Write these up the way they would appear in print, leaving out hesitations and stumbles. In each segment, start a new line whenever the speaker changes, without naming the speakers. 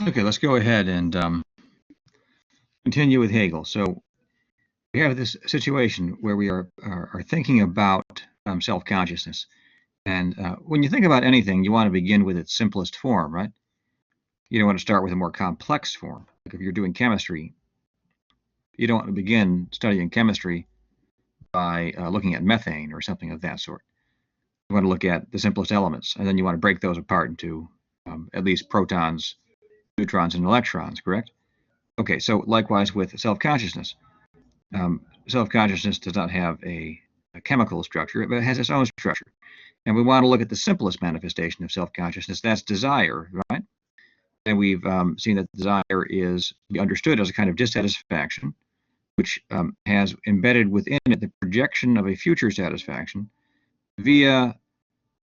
Okay, let's go ahead and continue with Hegel. So we have this situation where we are thinking about self-consciousness. And when you think about anything, you want to begin with its simplest form, right? You don't want to start with a more complex form. Like if you're doing chemistry, you don't want to begin studying chemistry by looking at methane or something of that sort. You want to look at the simplest elements, and then you want to break those apart into at least protons, neutrons, and electrons, correct? Okay, so likewise with self-consciousness. Self-consciousness does not have a chemical structure, but it has its own structure. And we want to look at the simplest manifestation of self-consciousness. That's desire, right? And we've seen that desire is understood as a kind of dissatisfaction, which has embedded within it the projection of a future satisfaction via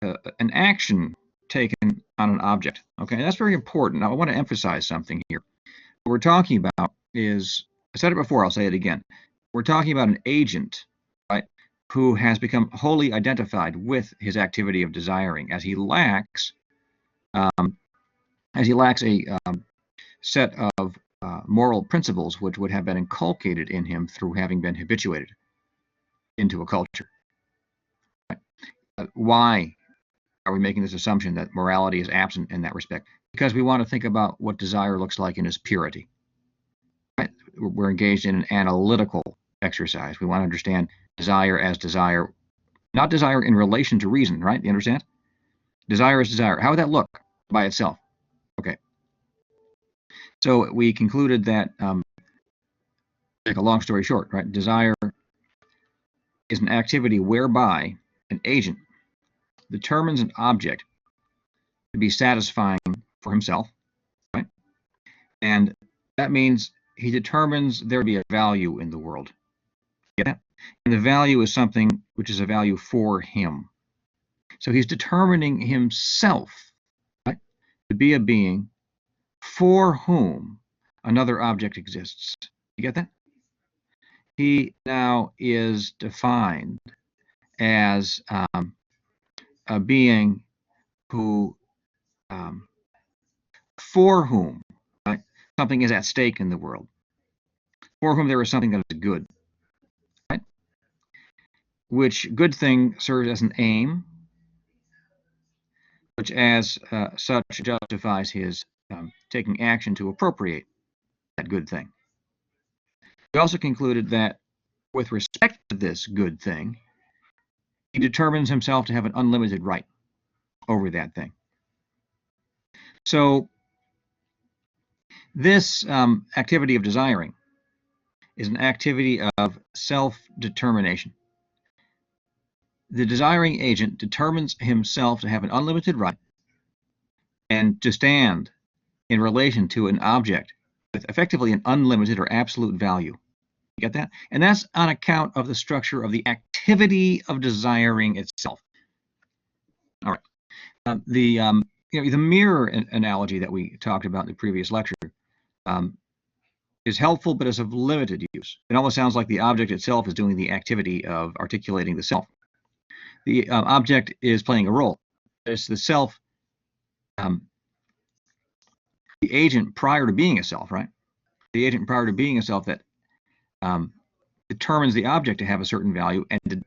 an action taken on an object. Okay, that's very important. Now, I want to emphasize something here. What we're talking about is, I said it before, I'll say it again. We're talking about an agent, right, who has become wholly identified with his activity of desiring, as he lacks a set of moral principles which would have been inculcated in him through having been habituated into a culture. Right? Why are we making this assumption that morality is absent in that respect? Because we want to think about what desire looks like in its purity. Right? We're engaged in an analytical exercise. We want to understand desire as desire, not desire in relation to reason, right? You understand? Desire is desire. How would that look by itself? Okay. So we concluded that, make a long story short, right? Desire is an activity whereby an agent determines an object to be satisfying for himself, right? And that means he determines there to be a value in the world. Get that? And the value is something which is a value for him. So he's determining himself, right, to be a being for whom another object exists. You get that? He now is defined as a being who, for whom, right, something is at stake in the world, for whom there is something that is good, right? Which good thing serves as an aim, which as such justifies his taking action to appropriate that good thing. We also concluded that with respect to this good thing, he determines himself to have an unlimited right over that thing. So this activity of desiring is an activity of self-determination. The desiring agent determines himself to have an unlimited right and to stand in relation to an object with effectively an unlimited or absolute value. You get that? And that's on account of the structure of the activity of desiring itself. All right. The mirror analogy that we talked about in the previous lecture is helpful, but is of limited use. It almost sounds like the object itself is doing the activity of articulating the self. The object is playing a role. It's the self, the agent prior to being a self, right? The agent prior to being a self that determines the object to have a certain value, and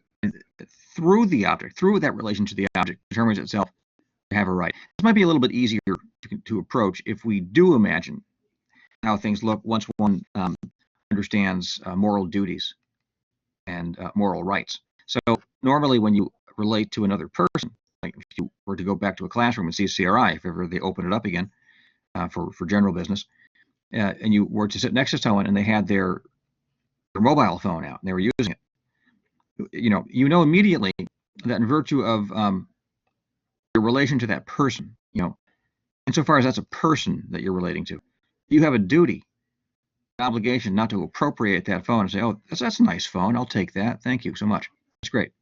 through the object, through that relation to the object, determines itself to have a right. This might be a little bit easier to approach if we do imagine how things look once one understands moral duties and moral rights. So normally when you relate to another person, like if you were to go back to a classroom and see CRI, if ever they open it up again for general business, and you were to sit next to someone and they had their mobile phone out and they were using it, you know immediately that in virtue of your relation to that person, insofar as that's a person that you're relating to, you have a duty, an obligation not to appropriate that phone and say, oh, that's a nice phone, I'll take that, thank you so much, that's great,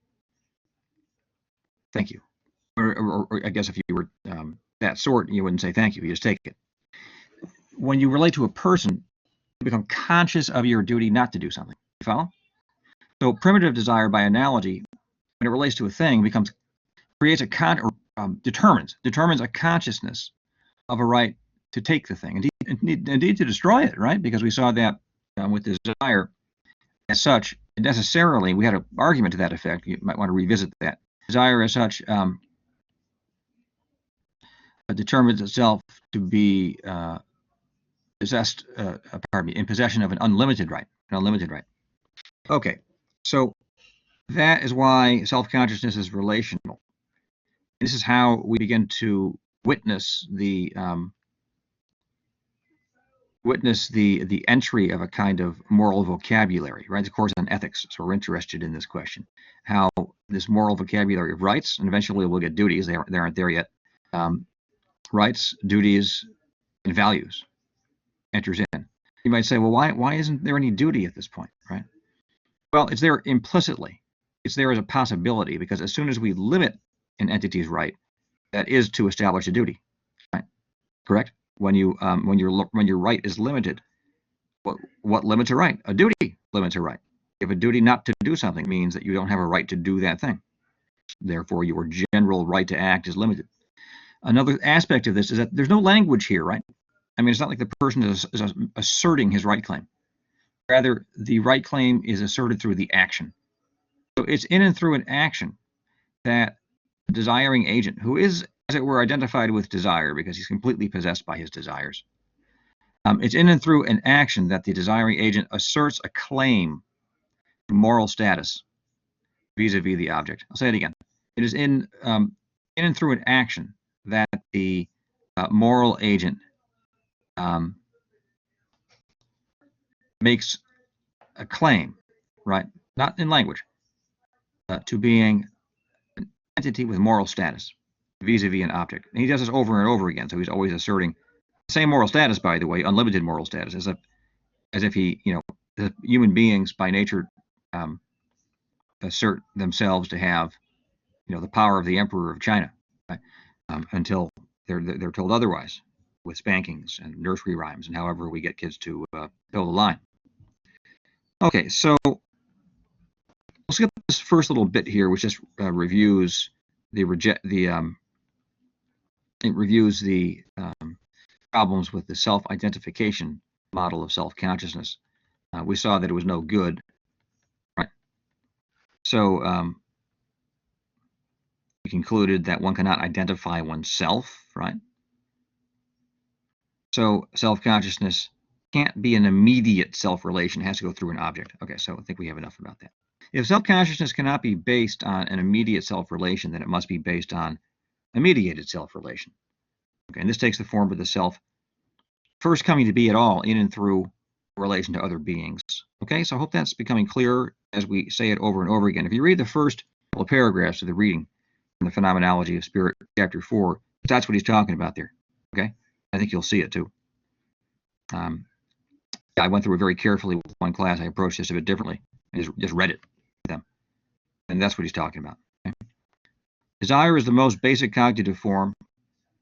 thank you. Or I guess if you were that sort, you wouldn't say thank you, you just take it. When you relate to a person, you become conscious of your duty not to do something. You follow? So primitive desire, by analogy, when it relates to a thing, determines a consciousness of a right to take the thing, indeed to destroy it, right? Because we saw that with desire as such, necessarily, we had an argument to that effect. You might want to revisit that. Desire as such determines itself to be possessed, pardon me, in possession of an unlimited right. An unlimited right. Okay, so that is why self-consciousness is relational. This is how we begin to witness the entry of a kind of moral vocabulary, right? Of course, on ethics, so we're interested in this question, how this moral vocabulary of rights, and eventually we'll get duties. They aren't there yet. Rights, duties, and values enters in. You might say, well, why isn't there any duty at this point, right? Well, it's there implicitly. It's there as a possibility, because as soon as we limit an entity's right, that is to establish a duty, right? Correct? When your right is limited, what limits a right? A duty limits a right. If a duty not to do something means that you don't have a right to do that thing. Therefore, your general right to act is limited. Another aspect of this is that there's no language here, right? I mean, it's not like the person is asserting his right claim. Rather, the right claim is asserted through the action. So it's in and through an action that the desiring agent, who is, as it were, identified with desire because he's completely possessed by his desires, it's in and through an action that the desiring agent asserts a claim to moral status vis-a-vis the object. I'll say it again. It is in and through an action that the moral agent makes a claim, right? Not in language, to being an entity with moral status vis-a-vis an object. And he does this over and over again, so he's always asserting the same moral status, by the way, unlimited moral status, as if he, the human beings by nature assert themselves to have, the power of the emperor of China, right? Until they're told otherwise with spankings and nursery rhymes and however we get kids to toe the line. Okay, so we'll skip this first little bit here, which just reviews the problems with the self-identification model of self-consciousness. We saw that it was no good, right? So we concluded that one cannot identify oneself, right? So self-consciousness can't be an immediate self-relation. It has to go through an object. Okay, so I think we have enough about that. If self-consciousness cannot be based on an immediate self-relation, then it must be based on a mediated self-relation. Okay, and this takes the form of the self first coming to be at all in and through relation to other beings. Okay, so I hope that's becoming clearer as we say it over and over again. If you read the first couple of paragraphs of the reading from the Phenomenology of Spirit, chapter 4, that's what he's talking about there. Okay, I think you'll see it too. I went through it very carefully with one class. I approached this a bit differently. I just read it to them, and that's what he's talking about. Okay? Desire is the most basic cognitive form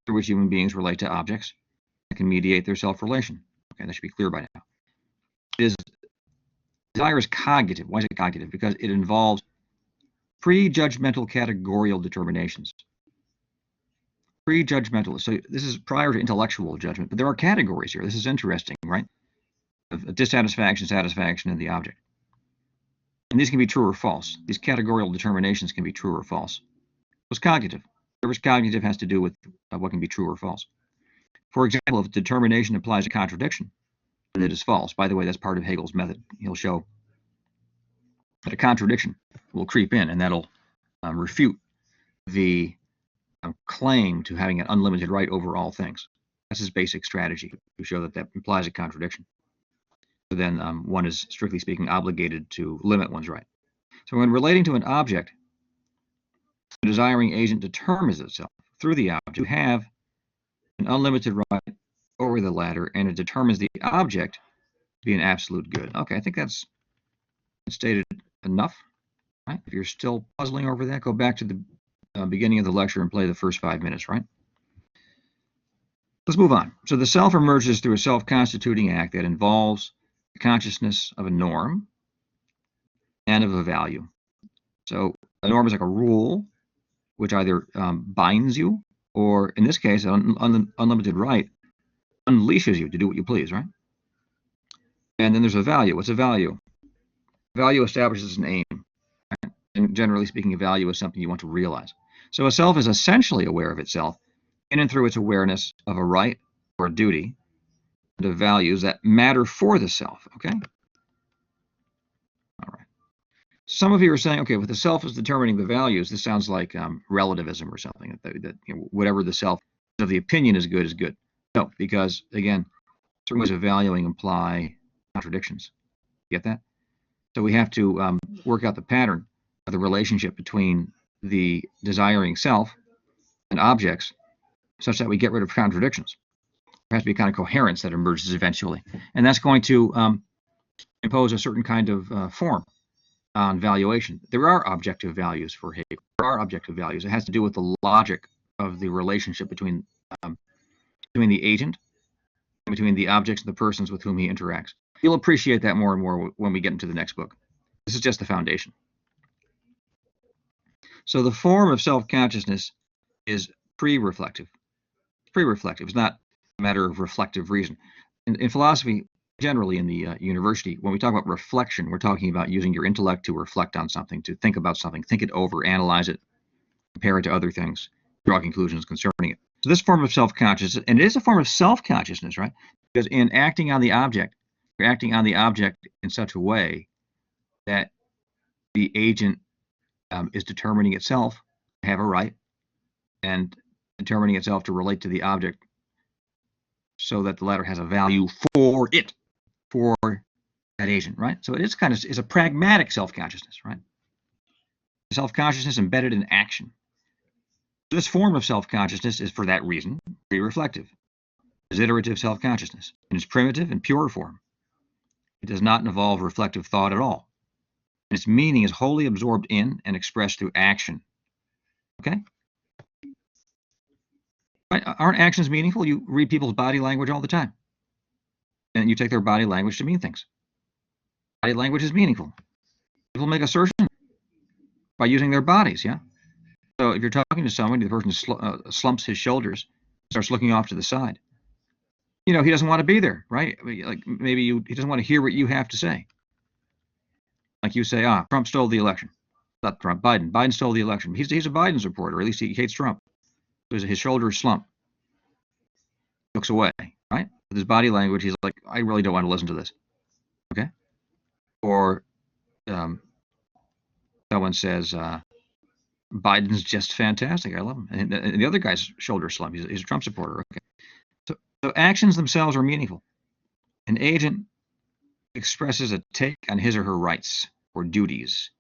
through which human beings relate to objects that can mediate their self-relation. Okay, that should be clear by now. Desire is cognitive. Why is it cognitive? Because it involves prejudgmental categorical determinations. Prejudgmental. So this is prior to intellectual judgment, but there are categories here. This is interesting, right? Of dissatisfaction, satisfaction, and the object. And these can be true or false. These categorical determinations can be true or false. What's cognitive? Whatever's cognitive has to do with what can be true or false. For example, if a determination implies a contradiction, then it is false. By the way, that's part of Hegel's method. He'll show that a contradiction will creep in, and that'll refute the claim to having an unlimited right over all things. That's his basic strategy, to show that that implies a contradiction. So then one is, strictly speaking, obligated to limit one's right. So when relating to an object, the desiring agent determines itself through the object to have an unlimited right over the latter, and it determines the object to be an absolute good. Okay, I think that's stated enough. Right? If you're still puzzling over that, go back to the beginning of the lecture and play the first 5 minutes, right? Let's move on. So the self emerges through a self-constituting act that involves the consciousness of a norm and of a value. So a norm is like a rule which either binds you, or in this case, an unlimited right unleashes you to do what you please, right? And then there's a value. What's a value? Value establishes an aim. Right? And generally speaking, a value is something you want to realize. So a self is essentially aware of itself in and through its awareness of a right or a duty, and of values that matter for the self, okay? All right. Some of you are saying, okay, if the self is determining the values, this sounds like relativism or something, that whatever the self of the opinion is good is good. No, because, again, certain ways of valuing imply contradictions. Get that? So we have to work out the pattern of the relationship between the desiring self and objects such that we get rid of contradictions. There has to be kind of coherence that emerges eventually. And that's going to impose a certain kind of form on valuation. There are objective values for Hegel. There are objective values. It has to do with the logic of the relationship between the agent and between the objects and the persons with whom he interacts. You'll appreciate that more and more when we get into the next book. This is just the foundation. So the form of self-consciousness is pre-reflective. Pre-reflective. It's not a matter of reflective reason. In philosophy, generally in the university, when we talk about reflection, we're talking about using your intellect to reflect on something, to think about something, think it over, analyze it, compare it to other things, draw conclusions concerning it. So this form of self-consciousness, and it is a form of self-consciousness, right? Because in acting on the object, you're acting on the object in such a way that the agent is determining itself to have a right and determining itself to relate to the object so that the latter has a value for it, for that agent, right? So it is is a pragmatic self-consciousness, right? Self-consciousness embedded in action. This form of self-consciousness is, for that reason, pre-reflective. Desiderative self-consciousness in its primitive and pure form. It does not involve reflective thought at all. And its meaning is wholly absorbed in and expressed through action. Okay? Aren't actions meaningful? You read people's body language all the time. And you take their body language to mean things. Body language is meaningful. People make assertions by using their bodies, yeah? So if you're talking to somebody, the person slumps his shoulders, starts looking off to the side. He doesn't want to be there, right? Like maybe he doesn't want to hear what you have to say. Like you say, Trump stole the election. Not Trump, Biden. Biden stole the election. He's a Biden supporter, or at least he hates Trump. So his shoulders slump. He looks away, right? With his body language, he's like, I really don't want to listen to this. Okay? Or someone says, Biden's just fantastic. I love him. And the other guy's shoulders slump. He's a Trump supporter. Okay. So actions themselves are meaningful. An agent expresses a take on his or her rights or duties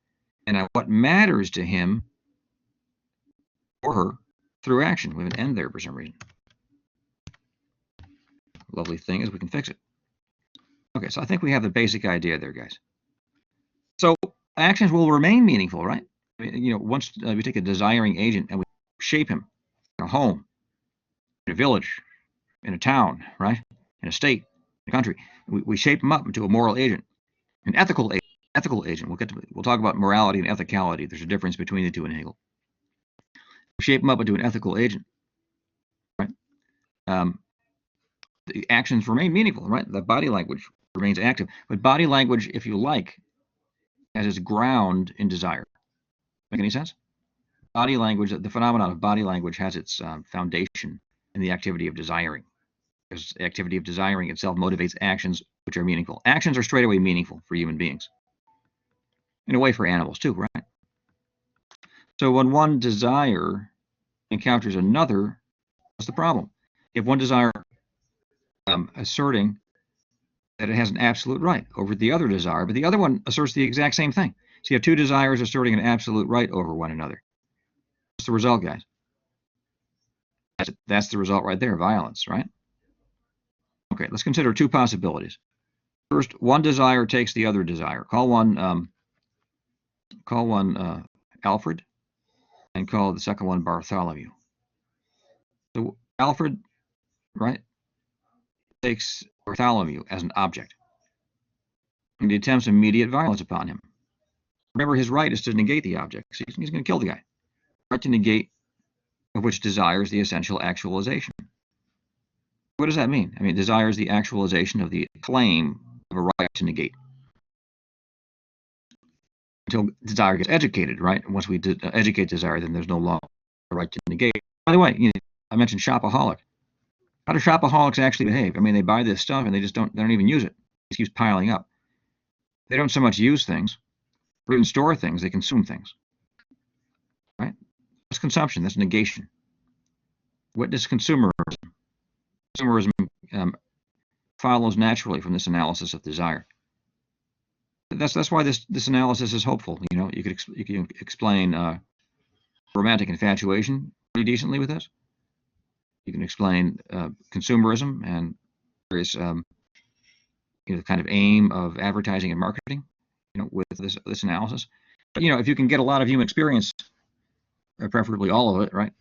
and on what matters to him or her through action. We have an end there for some reason. Lovely thing is we can fix it. Okay, so I think we have the basic idea there, guys. So actions will remain meaningful, right? Once we take a desiring agent and we shape him in a home, in a village, in a town, right? In a state, in a country, we shape him up into a moral agent, an ethical agent. We'll talk about morality and ethicality. There's a difference between the two in Hegel. We shape him up into an ethical agent, right? The actions remain meaningful, right? The body language remains active, but body language, if you like, has its ground in desire. Make any sense? Body language, the phenomenon of body language has its foundation in the activity of desiring. Because the activity of desiring itself motivates actions which are meaningful. Actions are straight away meaningful for human beings. In a way for animals too, right? So when one desire encounters another, what's the problem? If one desire asserting that it has an absolute right over the other desire, but the other one asserts the exact same thing. So you have two desires asserting an absolute right over one another. What's the result, guys? That's the result right there, violence, right? Okay, let's consider two possibilities. First, one desire takes the other desire. Call one Alfred, and call the second one Bartholomew. So Alfred, right, takes Bartholomew as an object, and he attempts immediate violence upon him. Remember, his right is to negate the object. So he's going to kill the guy. Right to negate, of which desire is the essential actualization. what does that mean? I mean, desire is the actualization of the claim of a right to negate. Until desire gets educated, right? Once we educate desire, then there's no longer a right to negate. By the way, I mentioned shopaholic. How do shopaholics actually behave? I mean, they buy this stuff and they don't even use it. It keeps piling up. They don't so much use things or even store things, they consume things. Right? That's consumption, that's negation. What does consumerism? Consumerism follows naturally from this analysis of desire. That's why this analysis is hopeful. You can explain romantic infatuation pretty decently with this. You can explain consumerism and various the kind of aim of advertising and marketing, with this analysis. But if you can get a lot of human experience, preferably all of it, right,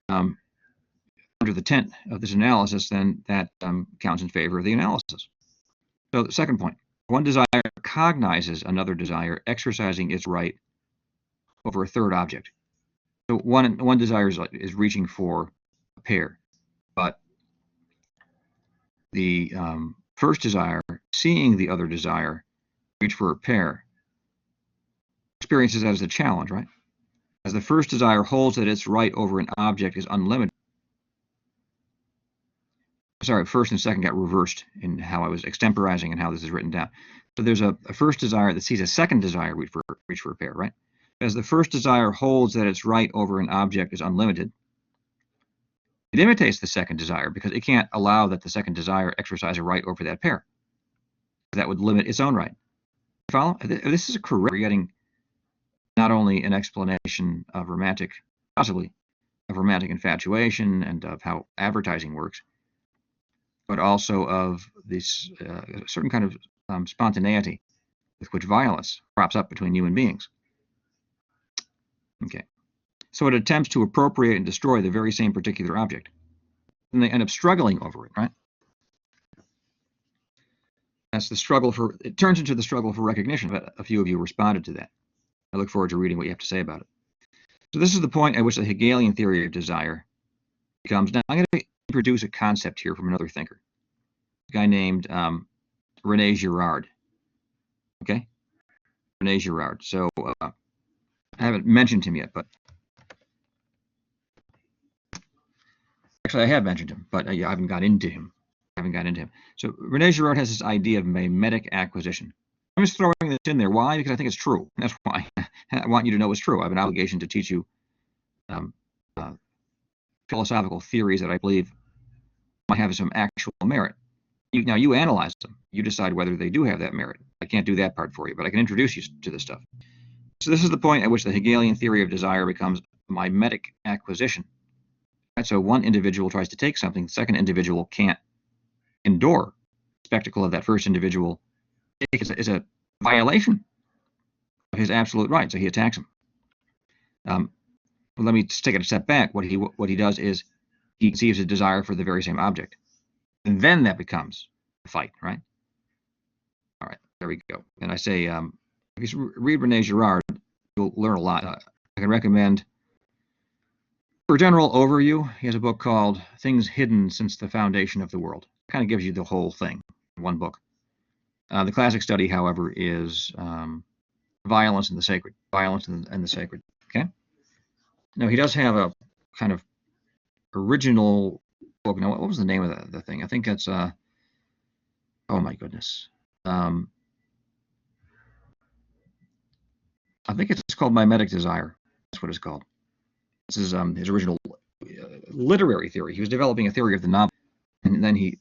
under the tent of this analysis, then that counts in favor of the analysis. So the second point, one desire cognizes another desire exercising its right over a third object. So one desire is reaching for a pear, but the first desire, seeing the other desire reach for a pear, experiences that as a challenge, right? As the first desire holds that its right over an object is unlimited. Sorry, first and second got reversed in how I was extemporizing and how this is written down. So there's a first desire that sees a second desire reach for a pear, right? As the first desire holds that its right over an object is unlimited, it imitates the second desire because it can't allow that the second desire exercise a right over that pear. That would limit its own right. Follow? This is correct. We're getting not only an explanation of possibly of romantic infatuation and of how advertising works, but also of this certain kind of spontaneity with which violence crops up between human beings. Okay, so it attempts to appropriate and destroy the very same particular object, and they end up struggling over it, right? That's the struggle for. It turns into the struggle for recognition. But a few of you responded to that. I look forward to reading what you have to say about it. So this is the point at which the Hegelian theory of desire becomes. Now I'm going to introduce a concept here from another thinker, a guy named René Girard. Okay, René Girard. So I haven't mentioned him yet, but actually I have mentioned him, but I haven't got into him. So René Girard has this idea of mimetic acquisition. I'm just throwing this in there. Why? Because I think it's true. That's why I want you to know it's true. I have an obligation to teach you philosophical theories that I believe might have some actual merit. Now you analyze them. You decide whether they do have that merit. I can't do that part for you, but I can introduce you to this stuff. So this is the point at which the Hegelian theory of desire becomes mimetic acquisition. Right? So one individual tries to take something, the second individual can't endure the spectacle of that first individual. It's a violation of his absolute right, so he attacks him. Well, let me just take it a step back. What he does is he conceives a desire for the very same object, and then that becomes a fight, right? All right, there we go. And I say, if you read René Girard, you'll learn a lot. I can recommend, for a general overview, he has a book called Things Hidden Since the Foundation of the World. It kind of gives you the whole thing in one book. The classic study, however, is Violence and the Sacred. Violence and the Sacred. Okay. Now he does have a kind of original book. Now, what was the name of the thing? I think it's oh my goodness. I think it's called Mimetic Desire. That's what it's called. This is his original literary theory. He was developing a theory of the novel, and then he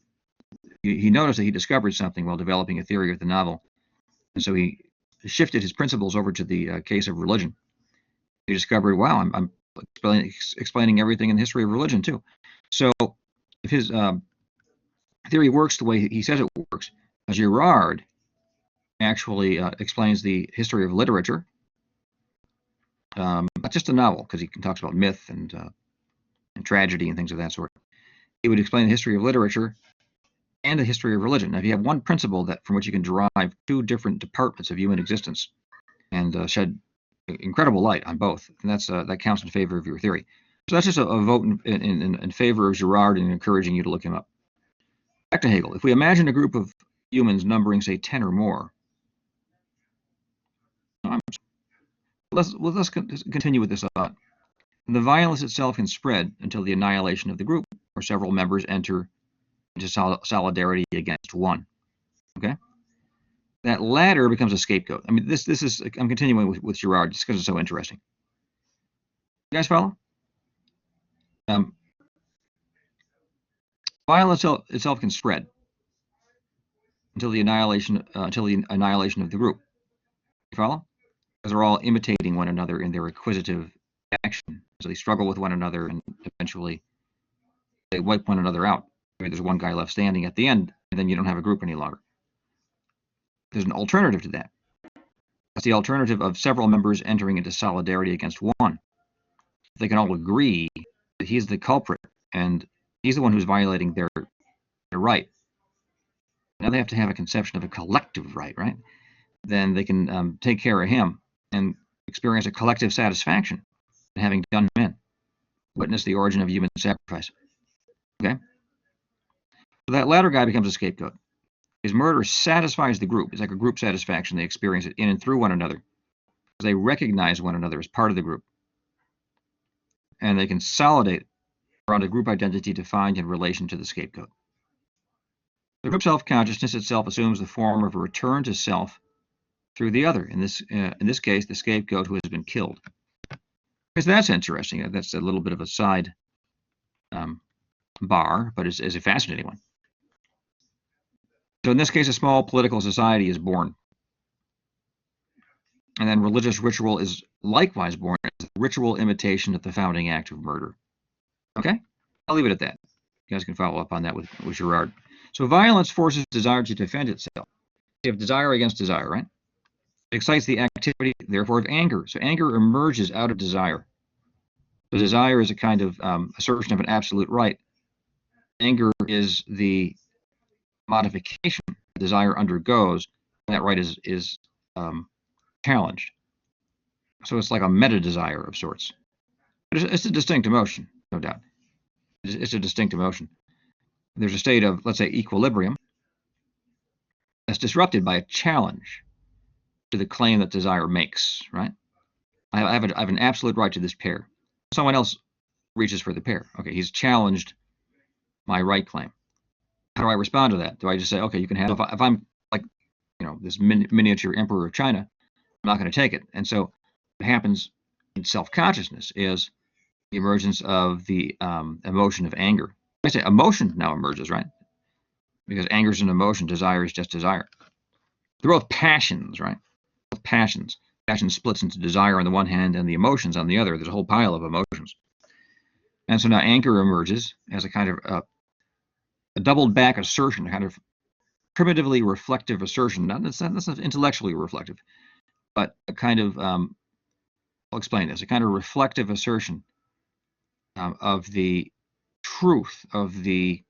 noticed that he discovered something while developing a theory of the novel, and so he shifted his principles over to the case of religion. He discovered, wow, I'm explaining everything in the history of religion too. So if his theory works the way he says it works, Girard actually explains the history of literature, not just a novel, because he talks about myth and tragedy and things of that sort. He would explain the history of literature and the history of religion. Now, if you have one principle from which you can derive two different departments of human existence and shed incredible light on both, and that counts in favor of your theory. So that's just a vote in favor of Girard and encouraging you to look him up. Back to Hegel. If we imagine a group of humans numbering, say, 10 or more, let's continue with this thought. The violence itself can spread until the annihilation of the group, or several members enter into solidarity against one. Okay? That latter becomes a scapegoat. I mean, this is, I'm continuing with Girard just because it's so interesting. You guys follow? Violence itself can spread until the annihilation of the group. You follow? Because they're all imitating one another in their acquisitive action. So they struggle with one another, and eventually they wipe one another out. Maybe there's one guy left standing at the end, and then you don't have a group any longer. There's an alternative to that. That's the alternative of several members entering into solidarity against one. They can all agree that he's the culprit, and he's the one who's violating their right. Now they have to have a conception of a collective right? Then they can take care of him and experience a collective satisfaction in having done him in. Witness the origin of human sacrifice. Okay? So that latter guy becomes a scapegoat. His murder satisfies the group. It's like a group satisfaction. They experience it in and through one another. They recognize one another as part of the group. And they consolidate around a group identity defined in relation to the scapegoat. The group self-consciousness itself assumes the form of a return to self through the other. In this case, the scapegoat who has been killed. Because that's interesting. That's a little bit of a side bar, but is a fascinating one. So in this case, a small political society is born. And then religious ritual is likewise born as a ritual imitation of the founding act of murder. Okay? I'll leave it at that. You guys can follow up on that with Girard. So violence forces desire to defend itself. You have desire against desire, right? It excites the activity, therefore, of anger. So anger emerges out of desire. So desire is a kind of assertion of an absolute right. Anger is the modification desire undergoes when that right is challenged. So it's like a meta-desire of sorts. But it's a distinct emotion, no doubt. It's a distinct emotion. There's a state of, let's say, equilibrium that's disrupted by a challenge to the claim that desire makes, right? I have an absolute right to this pear. Someone else reaches for the pear. Okay, he's challenged my right claim. How do I respond to that? Do I just say, okay, you can have, if I'm like, this miniature emperor of China, I'm not going to take it. And so what happens in self-consciousness is the emergence of the emotion of anger. I say emotion now emerges, right? Because anger is an emotion, desire is just desire. They're both passions, right? Both passions. Passion splits into desire on the one hand and the emotions on the other. There's a whole pile of emotions. And so now anger emerges as a kind of a doubled back assertion, a kind of primitively reflective assertion. That's not intellectually reflective, but a kind of, I'll explain this, a kind of reflective assertion of the truth of the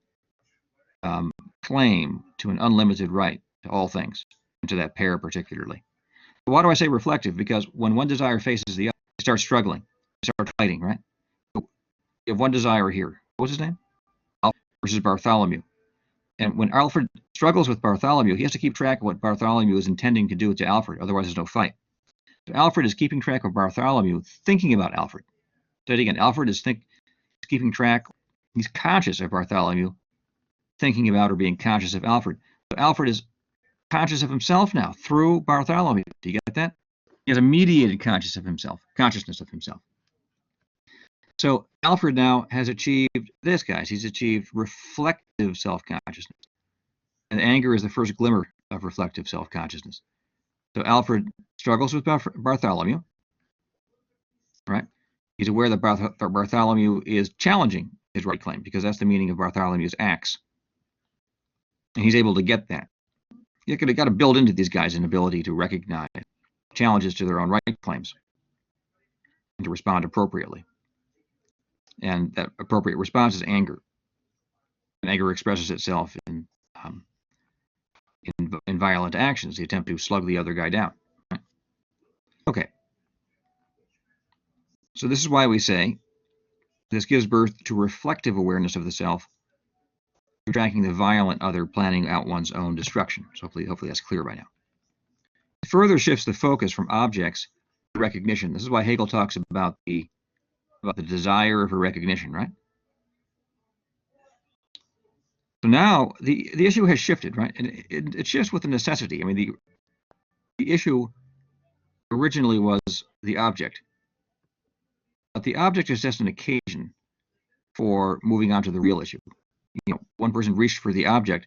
claim to an unlimited right to all things, and to that pair particularly. But why do I say reflective? Because when one desire faces the other, they start struggling, they start fighting, right? So you have one desire here. What's his name? Alfred versus Bartholomew. And when Alfred struggles with Bartholomew, he has to keep track of what Bartholomew is intending to do to Alfred, otherwise there's no fight. So Alfred is keeping track of Bartholomew, thinking about Alfred. So again, Alfred is keeping track, he's conscious of Bartholomew, thinking about or being conscious of Alfred. So Alfred is conscious of himself now through Bartholomew. Do you get that? He has a mediated consciousness of himself. So Alfred now has achieved this, guys. He's achieved reflective self-consciousness. And anger is the first glimmer of reflective self-consciousness. So Alfred struggles with Bartholomew, right? He's aware that Bartholomew is challenging his right claim, because that's the meaning of Bartholomew's acts. And he's able to get that. You've got to build into these guys an ability to recognize challenges to their own right claims and to respond appropriately. And that appropriate response is anger. And anger expresses itself in violent actions, the attempt to slug the other guy down. Right? Okay. So this is why we say this gives birth to reflective awareness of the self tracking the violent other planning out one's own destruction. So hopefully that's clear by now. It further shifts the focus from objects to recognition. This is why Hegel talks about the desire for recognition, right? So now the issue has shifted, right? And it shifts with the necessity. I mean, the issue originally was the object, but the object is just an occasion for moving on to the real issue. You know, one person reached for the object.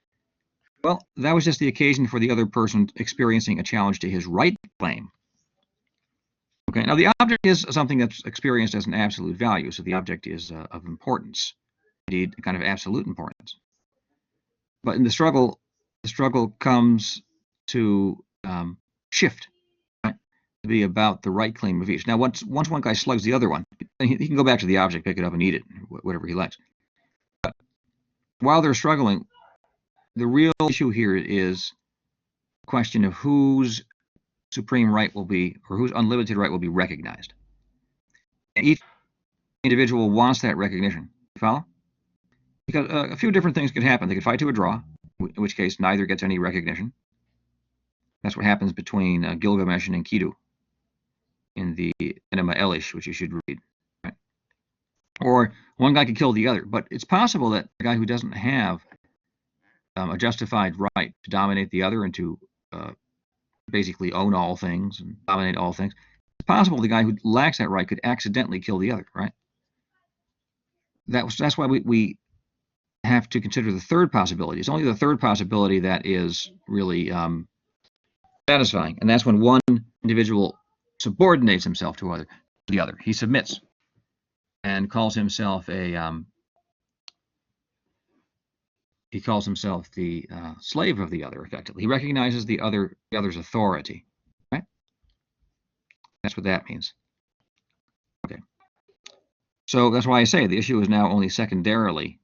Well, that was just the occasion for the other person experiencing a challenge to his right claim. Okay, now the object is something that's experienced as an absolute value, so the object is of importance, indeed, a kind of absolute importance. But in the struggle comes to shift, right? To be about the right claim of each. Now, once one guy slugs the other one, he can go back to the object, pick it up, and eat it, whatever he likes. But while they're struggling, the real issue here is the question of whose supreme right will be, or whose unlimited right will be recognized. And each individual wants that recognition. You follow? Because a few different things could happen. They could fight to a draw, in which case neither gets any recognition. That's what happens between Gilgamesh and Enkidu in the Enema Elish, which you should read. Right? Or one guy could kill the other. But it's possible that a guy who doesn't have a justified right to dominate the other and to basically own all things and dominate all things, it's possible the guy who lacks that right could accidentally kill the other, right? That's why we have to consider the third possibility. It's only the third possibility that is really satisfying, and that's when one individual subordinates himself to the other. He submits and calls himself the slave of the other. Effectively, he recognizes the other's authority. Right? That's what that means. Okay. So that's why I say the issue is now only secondarily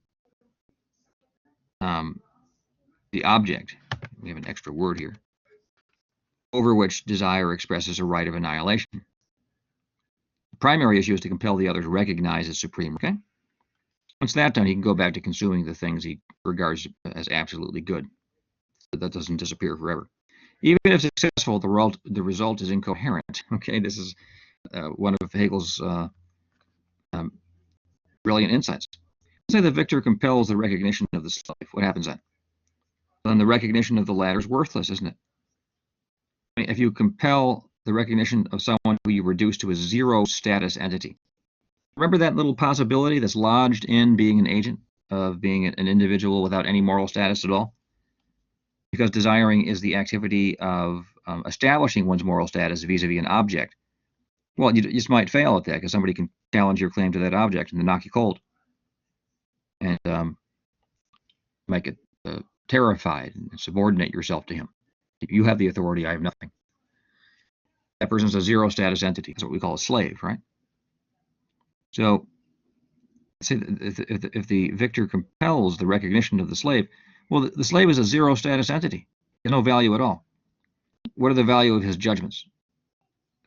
the object. We have an extra word here, over which desire expresses a right of annihilation. The primary issue is to compel the other to recognize as supreme. Okay. Once that's done, he can go back to consuming the things he regards as absolutely good. That doesn't disappear forever. Even if successful, the result is incoherent. Okay, this is one of Hegel's brilliant insights. Let's say the victor compels the recognition of the slave. What happens then? Then the recognition of the latter is worthless, isn't it? I mean, if you compel the recognition of someone who you reduce to a zero status entity, remember that little possibility that's lodged in being an agent, of being an individual without any moral status at all? Because desiring is the activity of establishing one's moral status vis-a-vis an object. Well, you just might fail at that because somebody can challenge your claim to that object and then knock you cold. And make it terrified and subordinate yourself to him. You have the authority, I have nothing. That person's a zero status entity. That's what we call a slave, right? So, say if the victor compels the recognition of the slave, well, the slave is a zero status entity. He has no value at all. What are the value of his judgments?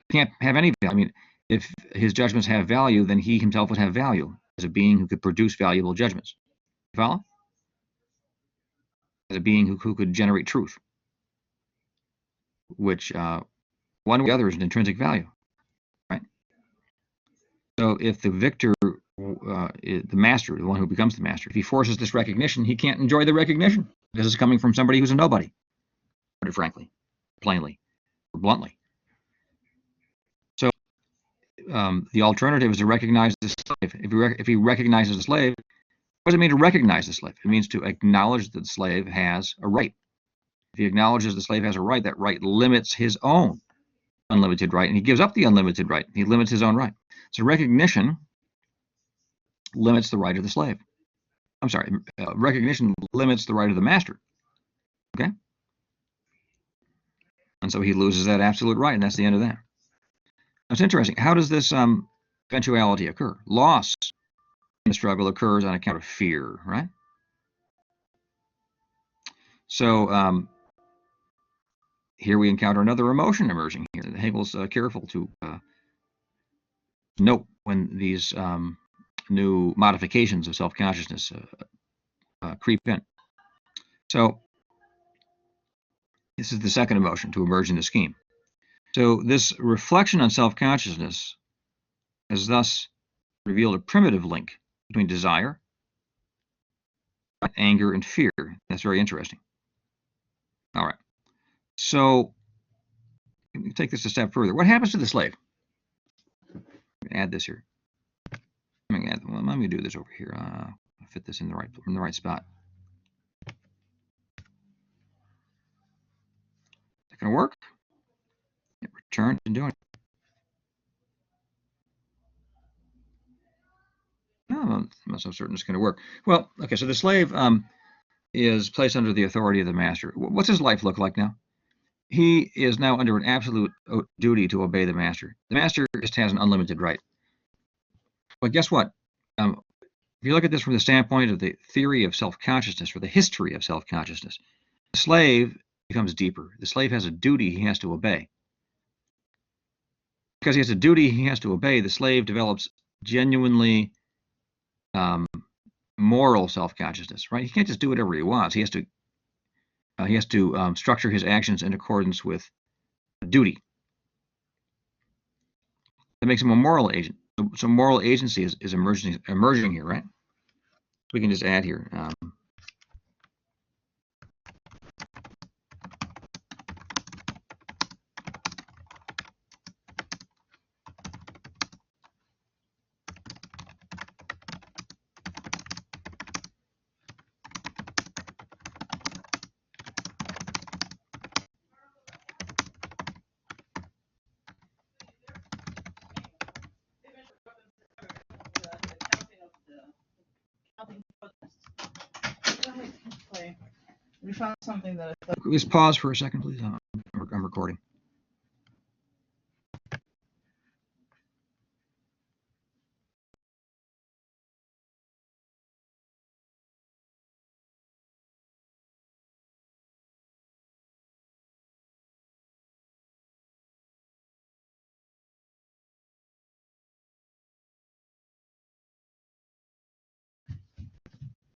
He can't have any value. I mean, if his judgments have value, then he himself would have value as a being who could produce valuable judgments. You follow? As a being who could generate truth, which one or the other is an intrinsic value, right? So if the victor, the master, the one who becomes the master, if he forces this recognition, he can't enjoy the recognition because it's coming from somebody who's a nobody, put it frankly, plainly, or bluntly. So the alternative is to recognize the slave. If he recognizes the slave, what does it mean to recognize the slave? It means to acknowledge that the slave has a right. If he acknowledges the slave has a right, that right limits his own unlimited right, and he gives up the unlimited right. He limits his own right. So recognition limits the right of the slave. I'm sorry, recognition limits the right of the master. Okay? And so he loses that absolute right, and that's the end of that. Now, it's interesting. How does this eventuality occur? Loss in the struggle occurs on account of fear, right? So here we encounter another emotion emerging here. Hegel's careful to note when these new modifications of self-consciousness creep in. So this is the second emotion to emerge in the scheme. So this reflection on self-consciousness has thus revealed a primitive link between desire, anger, and fear. That's very interesting. All right. So let me take this a step further. What happens to the slave? Add this here. Let me do this over here. Fit this in the right spot. Is that going to work? It returns and doing it. No, I'm so certain it's going to work. Well, okay, so the slave is placed under the authority of the master. What's his life look like now? He is now under an absolute duty to obey the master. The master just has an unlimited right. But guess what? If you look at this from the standpoint of the theory of self-consciousness, or the history of self-consciousness, the slave becomes deeper. The slave has a duty he has to obey. Because he has a duty he has to obey, the slave develops genuinely moral self-consciousness, right? He can't just do whatever he wants. He has to structure his actions in accordance with duty. That makes him a moral agent. So moral agency is emerging here, right? We can just add here.
We found something that I thought.
Just pause for a second, please. I'm recording.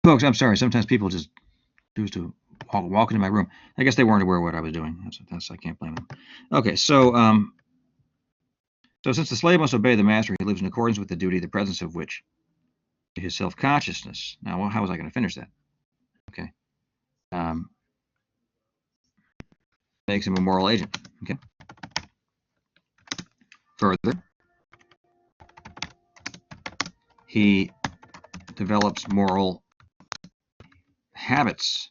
Folks, I'm sorry. Sometimes people just choose to walk into my room. I guess they weren't aware of what I was doing. That's I can't blame them. Okay, so since the slave must obey the master, he lives in accordance with the duty, the presence of which is his self-consciousness. Now, well, how was I going to finish that? Okay. Makes him a moral agent. Okay. Further, he develops moral habits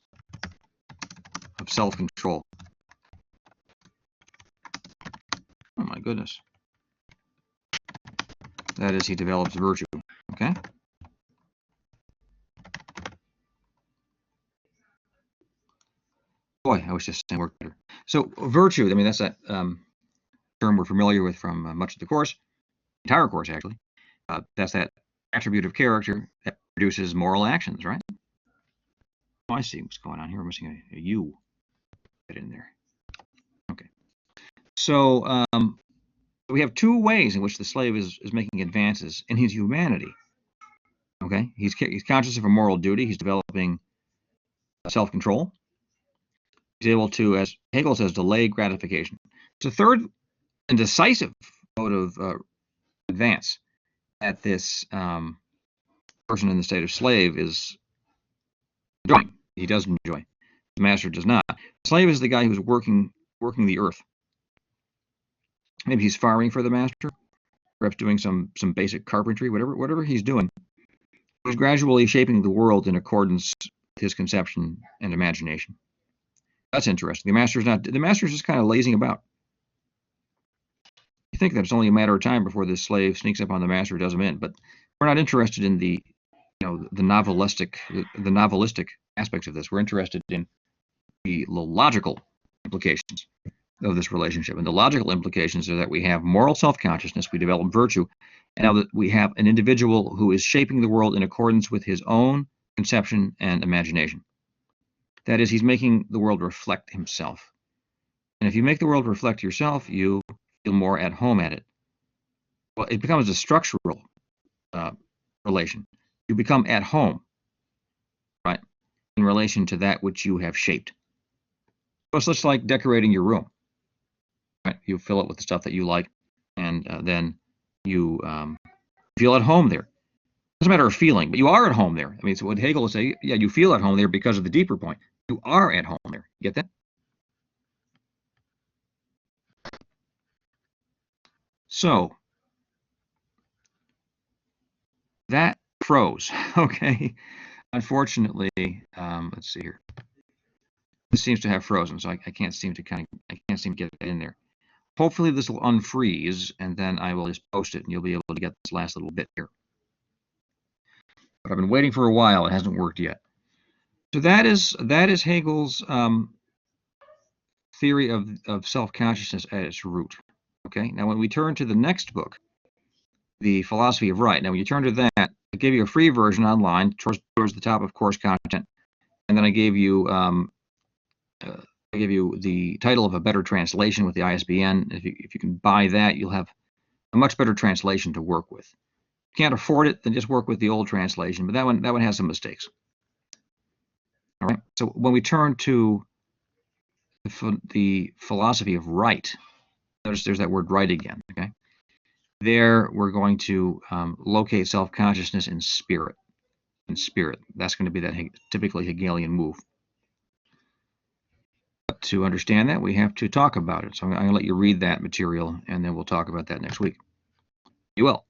of self-control. Oh my goodness. That is, he develops virtue. Okay. Boy, I wish this thing worked better. So virtue, I mean, that's that term we're familiar with from much of the course, entire course actually. That's that attribute of character that produces moral actions, right? Oh, I see what's going on here. We're missing a U. Get in there. Okay. So we have two ways in which the slave is making advances in his humanity. Okay, he's conscious of a moral duty. He's developing self-control. He's able to, as Hegel says, delay gratification. It's a third and decisive mode of advance that this person in the state of slave is enjoying. He does enjoy. The master does not. The slave is the guy who's working the earth. Maybe he's farming for the master, perhaps doing some basic carpentry, whatever he's doing. He's gradually shaping the world in accordance with his conception and imagination. That's interesting. The master's just kind of lazing about. You think that it's only a matter of time before this slave sneaks up on the master, does him in, but we're not interested in the novelistic aspects of this. We're interested in the logical implications of this relationship. And the logical implications are that we have moral self-consciousness, we develop virtue, and now that we have an individual who is shaping the world in accordance with his own conception and imagination. That is, he's making the world reflect himself. And if you make the world reflect yourself, you feel more at home at it. Well, it becomes a structural relation. You become at home, right? in relation to that which you have shaped. So it's just like decorating your room. Right? You fill it with the stuff that you like, and then you feel at home there. It doesn't matter of feeling, but you are at home there. I mean, so what Hegel would say, yeah, you feel at home there because of the deeper point. You are at home there. You get that? So that prose, okay. Unfortunately, let's see here. This seems to have frozen, so I can't seem to get it in there. Hopefully this will unfreeze, and then I will just post it, and you'll be able to get this last little bit here. But I've been waiting for a while; it hasn't worked yet. So that is Hegel's theory of self-consciousness at its root. Okay. Now, when we turn to the next book, The Philosophy of Right. Now, when you turn to that, I gave you a free version online towards the top of course content, and then I gave you the title of a better translation with the ISBN. If you can buy that, you'll have a much better translation to work with. If you can't afford it, then just work with the old translation. But that one has some mistakes. All right. So when we turn to the philosophy of right, notice there's that word right again. Okay. There we're going to locate self-consciousness in spirit. In spirit, that's going to be that typically Hegelian move. But to understand that, we have to talk about it. So I'm going to let you read that material, and then we'll talk about that next week. You will.